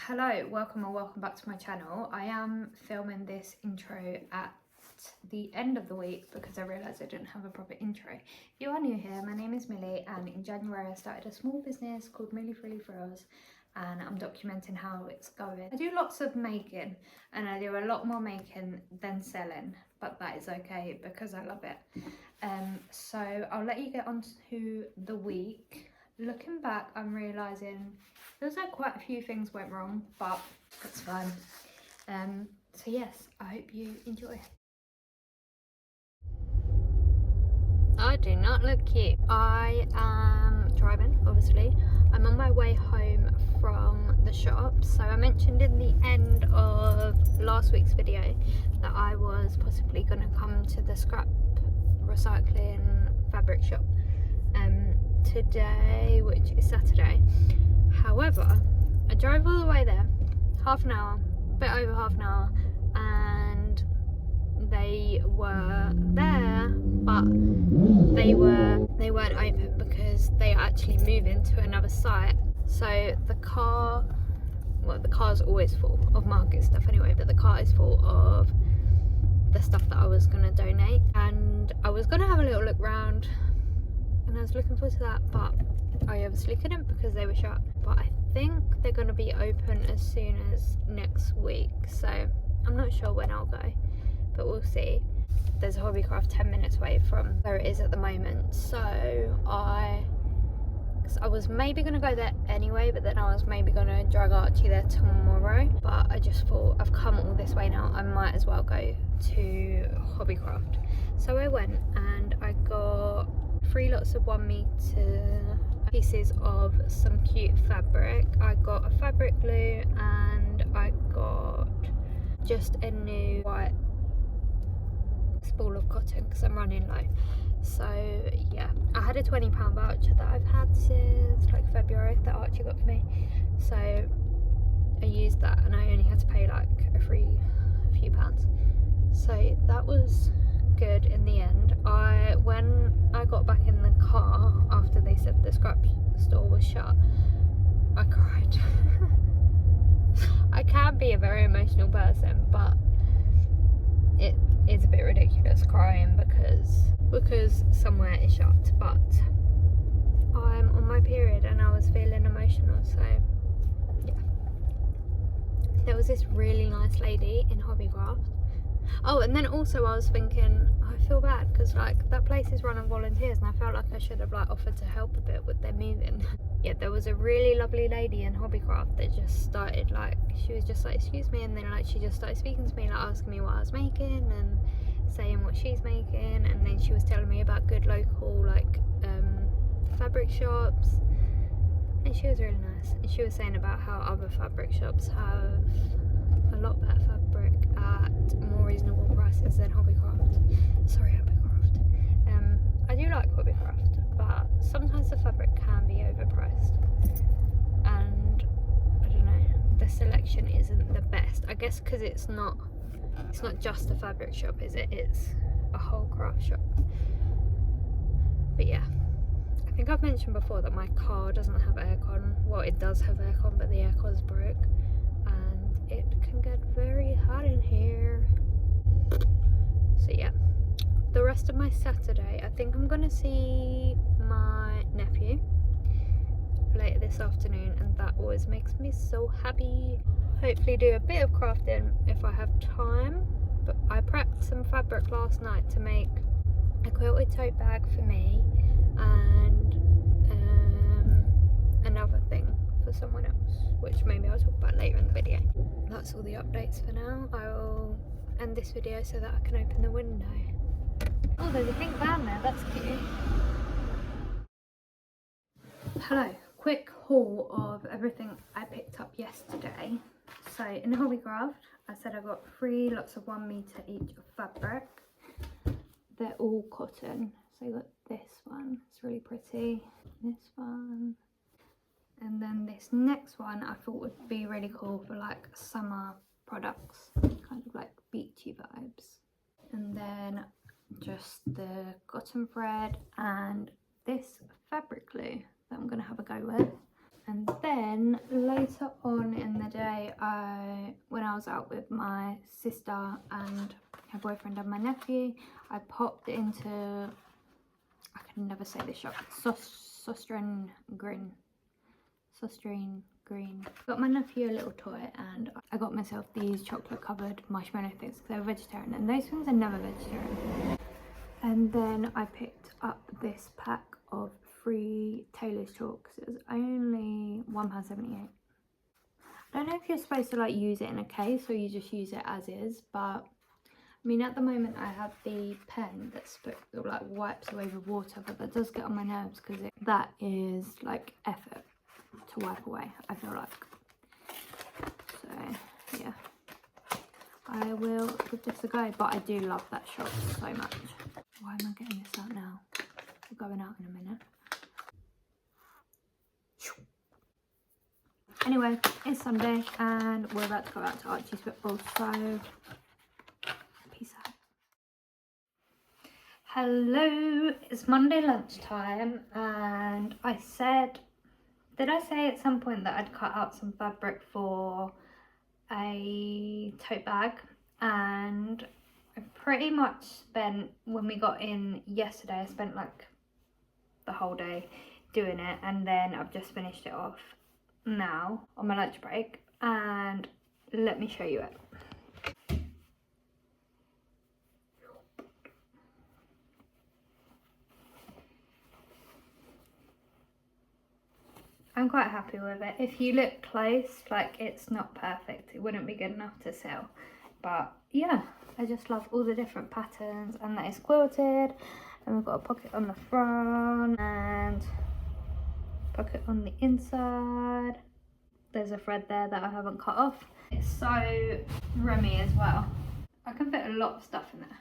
Hello, welcome or welcome back to my channel. I am filming this intro at the end of the week because I realised I didn't have a proper intro. If you are new here, my name is Millie and in January I started a small business called Millie Frilly Frills and I'm documenting how it's going. I do lots of making and I do a lot more making than selling, but that is okay because I love it. So I'll let you get on to the week. Looking back, I'm realising there's like quite a few things went wrong, but it's fine. So yes, I hope you enjoy. I do not look cute. I am driving, obviously. I'm on my way home from the shop. So I mentioned in the end of last week's video that I was possibly going to come to the scrap recycling fabric shop today, which is Saturday. However, I drove all the way there, half an hour, a bit over half an hour, and they were there, but they weren't open because they are actually moving to another site. So the car's always full of market stuff anyway, but the car is full of the stuff that I was gonna donate, and I was gonna have a little look round and I was looking forward to that, but I obviously couldn't because they were shut. But I think they're going to be open as soon as next week, so I'm not sure when I'll go, but we'll see. There's a Hobbycraft 10 minutes away from where it is at the moment, so I was maybe going to go there anyway, but then I was maybe going to drag Archie there tomorrow, but I just thought I've come all this way now, I might as well go to Hobbycraft. So I went and I got 3 lots of 1 meter pieces of some cute fabric. I got a fabric glue and I got just a new white spool of cotton because I'm running low. So yeah, I had a £20 voucher that I've had since like February that Archie got for me, so I used that and I only had to pay like a few pounds, so that was good in the end. When I got back in the car after they said the scrap store was shut, I cried. I can be a very emotional person, but it is a bit ridiculous crying because somewhere is shut, but I'm on my period and I was feeling emotional, so yeah. There was this really nice lady in Hobbycraft. Oh, and then also I was thinking, I feel bad because like that place is run on volunteers and I felt like I should have like offered to help a bit with their moving. Yeah, there was a really lovely lady in Hobbycraft that just started like, she was just like, excuse me, and then like she just started speaking to me, like asking me what I was making and saying what she's making, and then she was telling me about good local like fabric shops, and she was really nice. And she was saying about how other fabric shops have a lot better fabric at more reasonable prices than Hobbycraft. Sorry, Hobbycraft. I do like Hobbycraft, but sometimes the fabric can be overpriced, and I don't know, the selection isn't the best. I guess because it's not just a fabric shop, is it? It's a whole craft shop. But yeah, I think I've mentioned before that my car doesn't have aircon. Well, it does have aircon, but the aircon's broke. It can get very hot in here. So yeah, the rest of my Saturday, I think I'm gonna see my nephew later this afternoon, and that always makes me so happy. Hopefully do a bit of crafting if I have time, but I prepped some fabric last night to make a quilted tote bag for me and another thing for someone else, which maybe I'll talk about later in the video. That's all the updates for now. I will end this video so that I can open the window. Oh, there's a pink van there, that's cute. Hello, quick haul of everything I picked up yesterday. So in Hobbycraft, I said I got 3 lots of 1 meter each of fabric. They're all cotton. So I got this one, it's really pretty. This one. And then this next one I thought would be really cool for like summer products, kind of like beachy vibes. And then just the cotton thread and this fabric glue that I'm going to have a go with. And then later on in the day I was out with my sister and her boyfriend and my nephew, I popped into, I can never say this shop, Sostrine Green. Got my nephew a little toy, and I got myself these chocolate covered marshmallow things. They're vegetarian, and those things are never vegetarian. And then I picked up this pack of free Taylor's chalks. It was only £1.78. I don't know if you're supposed to like use it in a case or you just use it as is, but I mean at the moment I have the pen that like wipes away the water, but that does get on my nerves because that is like effort to wipe away, I feel like. So yeah, I will give this a go, but I do love that shop so much. Why am I getting this out now? We're going out in a minute. Anyway, it's Sunday and we're about to go out to Archie's football, so peace out. Hello, it's Monday lunchtime, and I said, did I say at some point that I'd cut out some fabric for a tote bag? And I pretty much spent, when we got in yesterday, I spent like the whole day doing it, and then I've just finished it off now on my lunch break, and let me show you it. I'm quite happy with it. If you look close, like it's not perfect, it wouldn't be good enough to sell, but yeah, I just love all the different patterns, and that is quilted, and we've got a pocket on the front and pocket on the inside. There's a thread there that I haven't cut off. It's so roomy as well. I can fit a lot of stuff in there,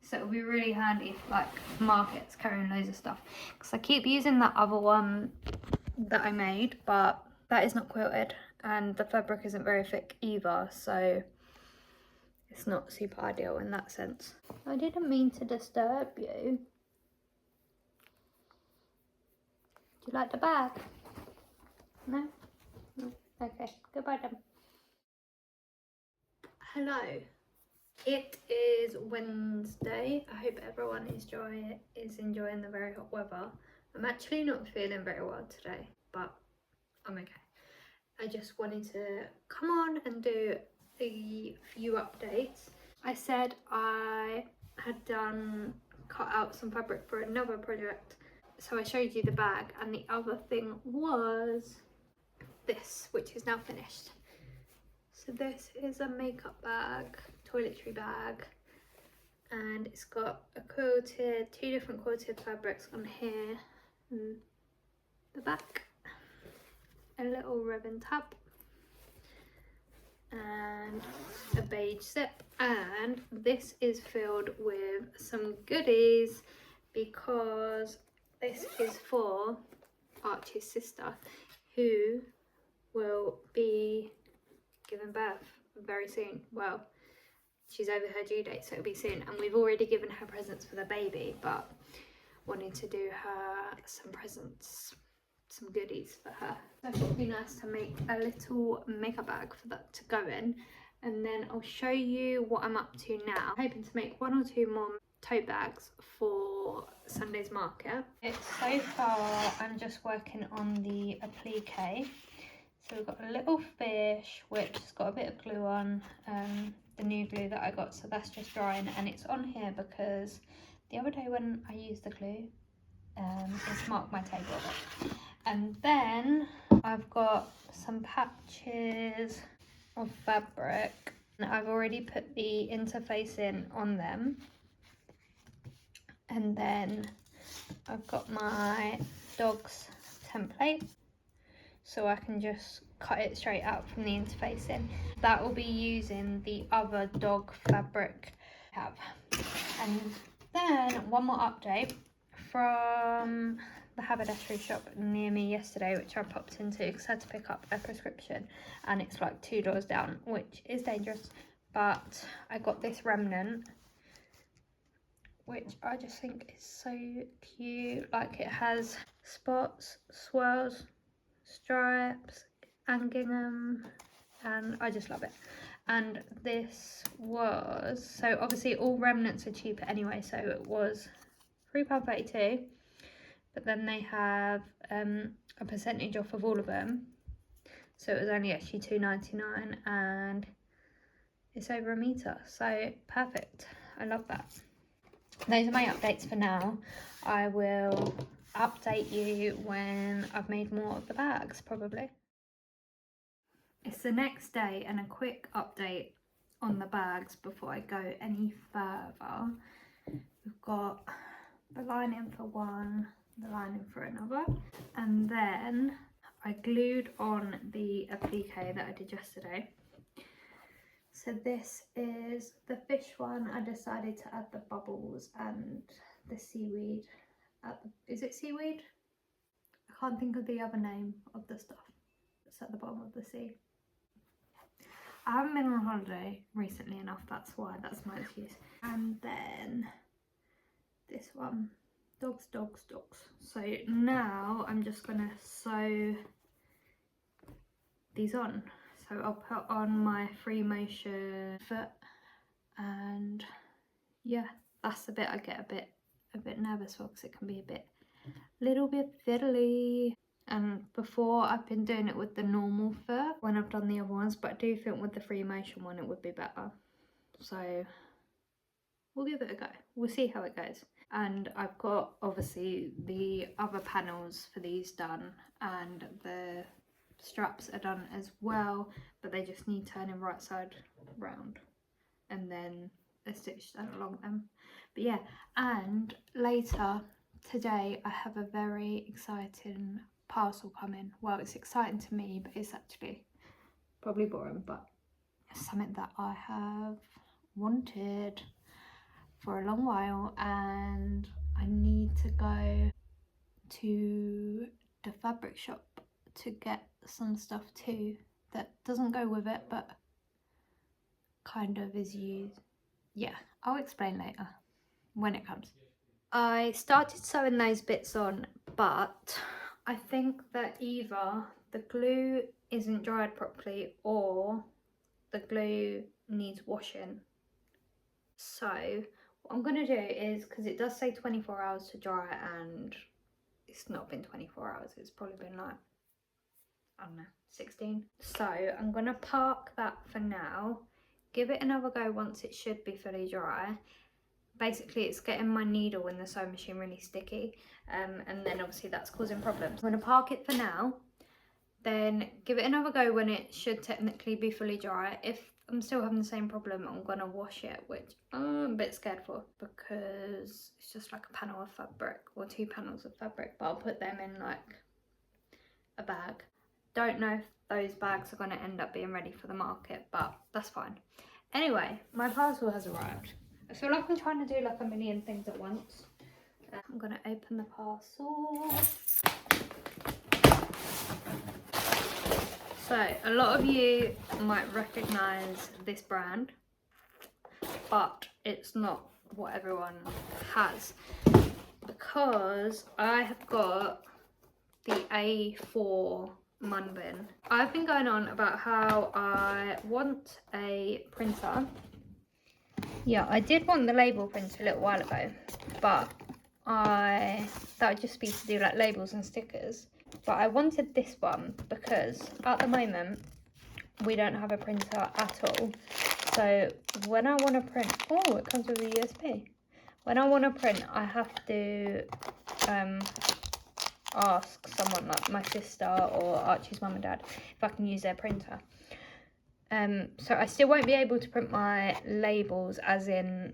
so it'll be really handy for like markets, carrying loads of stuff, because I keep using that other one that I made, but that is not quilted and the fabric isn't very thick either, so it's not super ideal in that sense. I didn't mean to disturb you. Do you like the bag? No? No. Okay, goodbye then. Hello, it is Wednesday. I hope everyone is enjoying the very hot weather. I'm actually not feeling very well today, but I'm okay. I just wanted to come on and do a few updates. I said I had cut out some fabric for another project, so I showed you the bag, and the other thing was this, which is now finished. So this is a makeup bag, toiletry bag, and it's got two different quilted fabrics on here, and the back, a little ribbon tab, and a beige zip. And this is filled with some goodies because this is for Archie's sister, who will be giving birth very soon. Well, she's over her due date, so it'll be soon, and we've already given her presents for the baby, but wanted to do her some presents, some goodies for her. So I thought it'd be nice to make a little makeup bag for that to go in, and then I'll show you what I'm up to now. I'm hoping to make 1 or 2 more tote bags for Sunday's market. So far I'm just working on the applique. So we've got a little fish which has got a bit of glue on, the new glue that I got, so that's just drying, and it's on here because the other day when I used the glue, it's marked my table. And then I've got some patches of fabric, and I've already put the interfacing on them, and then I've got my dog's template, so I can just cut it straight out from the interfacing. That will be using the other dog fabric I have. And then one more update from the haberdashery shop near me yesterday, which I popped into because I had to pick up a prescription, and it's like 2 doors down, which is dangerous, but I got this remnant, which I just think is so cute. Like, it has spots, swirls, stripes and gingham, and I just love it. And this was, so obviously all remnants are cheaper anyway, so it was £3.32, but then they have a percentage off of all of them, so it was only actually £2.99, and it's over a metre, so perfect. I love that. Those are my updates for now. I will update you when I've made more of the bags, probably. It's the next day, and a quick update on the bags before I go any further. We've got the lining for one, the lining for another, and then I glued on the applique that I did yesterday. So this is the fish one. I decided to add the bubbles and the seaweed. Is it seaweed? I can't think of the other name of the stuff that's at the bottom of the sea. I haven't been on holiday recently enough, that's why, that's my excuse. And then this one, dogs, dogs, dogs. So now I'm just gonna sew these on. So I'll put on my free motion foot, and yeah, that's the bit I get a bit nervous for, because it can be little bit fiddly. And before, I've been doing it with the normal foot when I've done the other ones, but I do think with the free motion one it would be better. So we'll give it a go. We'll see how it goes. And I've got obviously the other panels for these done, and the straps are done as well, but they just need turning right side round and then a stitch done along them. But yeah, and later today I have a very exciting parcel coming. Well, it's exciting to me, but it's actually probably boring, but it's something that I have wanted for a long while, and I need to go to the fabric shop to get some stuff too that doesn't go with it but kind of is used. Yeah, I'll explain later when it comes. I started sewing those bits on, but I think that either the glue isn't dried properly or the glue needs washing. So what I'm going to do is, because it does say 24 hours to dry, and it's not been 24 hours, it's probably been like, I don't know, 16. So I'm going to park that for now, give it another go once it should be fully dry. Basically it's getting my needle in the sewing machine really sticky, and then obviously that's causing problems. I'm going to park it for now, then give it another go when it should technically be fully dry. If I'm still having the same problem, I'm going to wash it, which I'm a bit scared for because it's just like a panel of fabric, or 2 panels of fabric, but I'll put them in like a bag. Don't know if those bags are going to end up being ready for the market, but that's fine. Anyway, my parcel has arrived. I feel like I'm trying to do like a million things at once. I'm going to open the parcel. So a lot of you might recognise this brand, but it's not what everyone has, because I have got the A4 Munbin. I've been going on about how I want a printer. Yeah, I did want the label printer a little while ago, but that would just be to do like labels and stickers. But I wanted this one because at the moment we don't have a printer at all. So when I want to print, oh, it comes with a USB. When I want to print, I have to ask someone like my sister or Archie's mum and dad if I can use their printer. So I still won't be able to print my labels, as in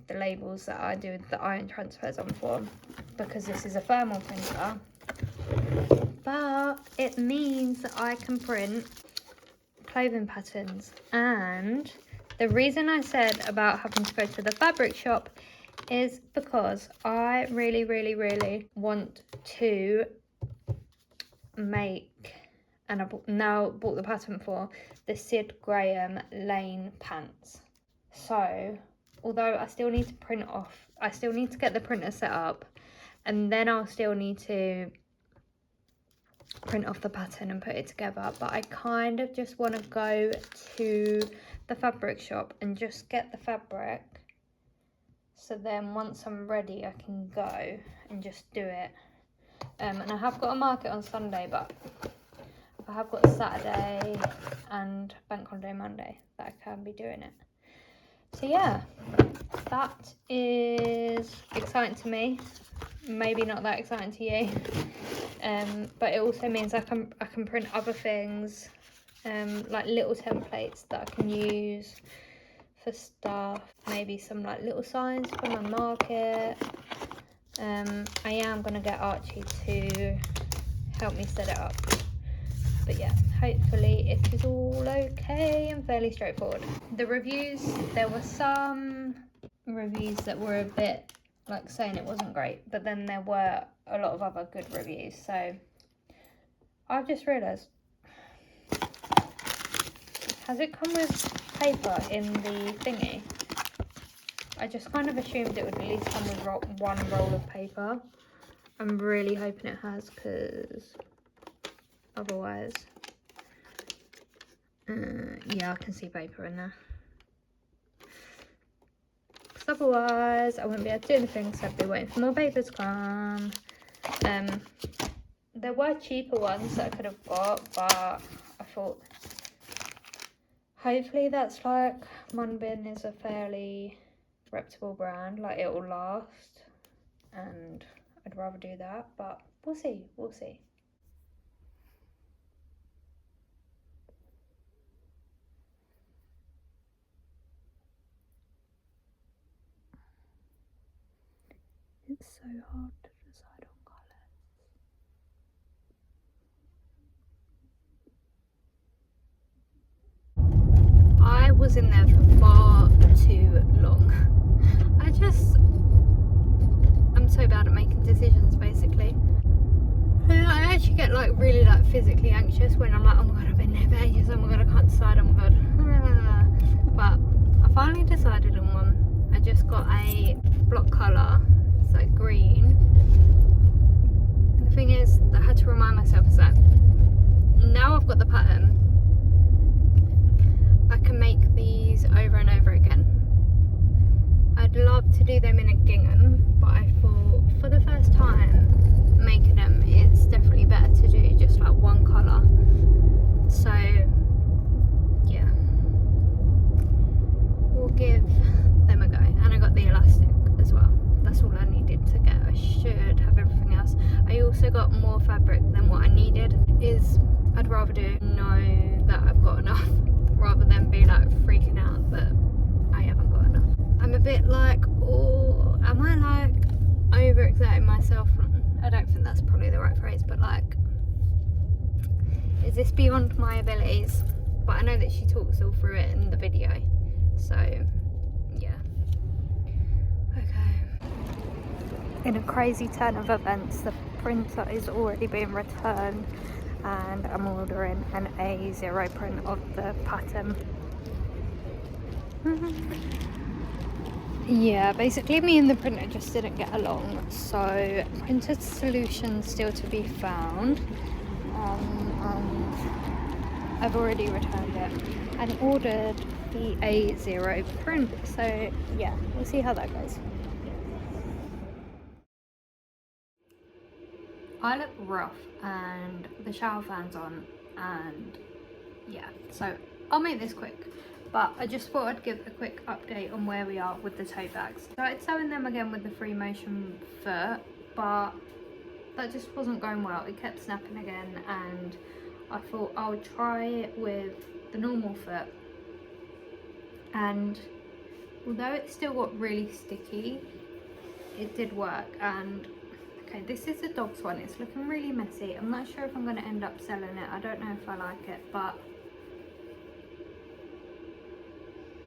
the labels that I do the iron transfers on for, because this is a thermal printer. But it means that I can print clothing patterns. And the reason I said about having to go to the fabric shop is because I really, really, really want to make, and I've now bought the pattern for, the Sid Graham Lane pants. So although I still need to print off, I still need to get the printer set up, and then I'll still need to print off the pattern and put it together, but I kind of just want to go to the fabric shop and just get the fabric, so then once I'm ready I can go and just do it. And I have got a market on Sunday, but I have got Saturday and Bank Holiday Monday that I can be doing it. So yeah, that is exciting to me. Maybe not that exciting to you. But it also means I can print other things, like little templates that I can use for stuff. Maybe some like little signs for my market. I am gonna get Archie to help me set it up. But yeah, hopefully it is all okay and fairly straightforward. The reviews, there were some reviews that were a bit like saying it wasn't great, but then there were a lot of other good reviews. So I've just realised, has it come with paper in the thingy? I just kind of assumed it would at least come with one roll of paper. I'm really hoping it has, because otherwise, yeah, I can see paper in there. Because otherwise, I wouldn't be able to do anything, so I'd be waiting for more paper to come. There were cheaper ones that I could have got, but I thought, hopefully that's like, Munbin is a fairly reputable brand, like it will last, and I'd rather do that, but we'll see, we'll see. It's so hard to decide on colours. I was in there for far too long. I'm so bad at making decisions, basically. And I actually get like really like physically anxious when I'm like, oh my god, I've been there for ages, oh my god, I can't decide, oh my god. But I finally decided on one. I just got a block colour, it's like green. And the thing is, I had to remind myself is that now I've got the pattern, I can make these over and over again. I'd love to do them in a gingham, but I thought for the first time making them, it's definitely better to do just like one colour. So yeah, we'll give them a go. And I got the elastic as well. That's all I needed to get. I should have everything else. I also got more fabric than what I needed. I'd rather know that I've got enough rather than be like freaking out that I haven't got enough. I'm a bit like, oh, am I like overexerting myself? I don't think that's probably the right phrase, but like, is this beyond my abilities? But I know that she talks all through it in the video, so yeah. Okay. In a crazy turn of events, the printer is already being returned and I'm ordering an A0 print of the pattern. Yeah, basically me and the printer just didn't get along, so printed solution still to be found, and I've already returned it and ordered the A0 print, so yeah, we'll see how that goes. I look rough and the shower fan's on, and yeah, so I'll make this quick. But I just thought I'd give a quick update on where we are with the tote bags. Started sewing them again with the free motion foot, but that just wasn't going well. It kept snapping again, and I thought I would try it with the normal foot. And although it still got really sticky, it did work. And okay, this is the dog's one. It's looking really messy. I'm not sure if I'm going to end up selling it. I don't know if I like it, but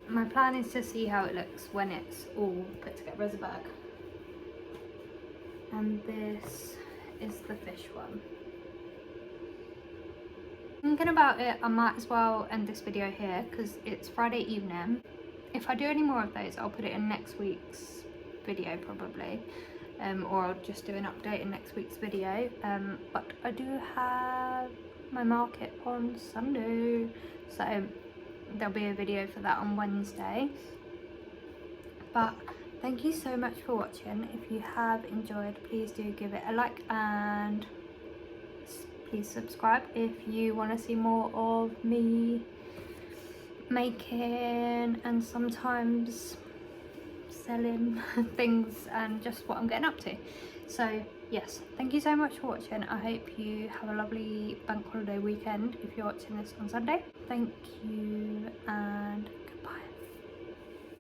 my plan is to see how it looks when it's all put together as a bag. And this is the fish one. Thinking about it, I might as well end this video here because it's Friday evening. If I do any more of those, I'll put it in next week's video probably. or I'll just do an update in next week's video. But I do have my market on Sunday, so there'll be a video for that on Wednesday. But thank you so much for watching. If you have enjoyed, please do give it a like, and please subscribe if you want to see more of me making and sometimes selling things and just what I'm getting up to. So yes, thank you so much for watching. I hope you have a lovely bank holiday weekend if you're watching this on Sunday. Thank you and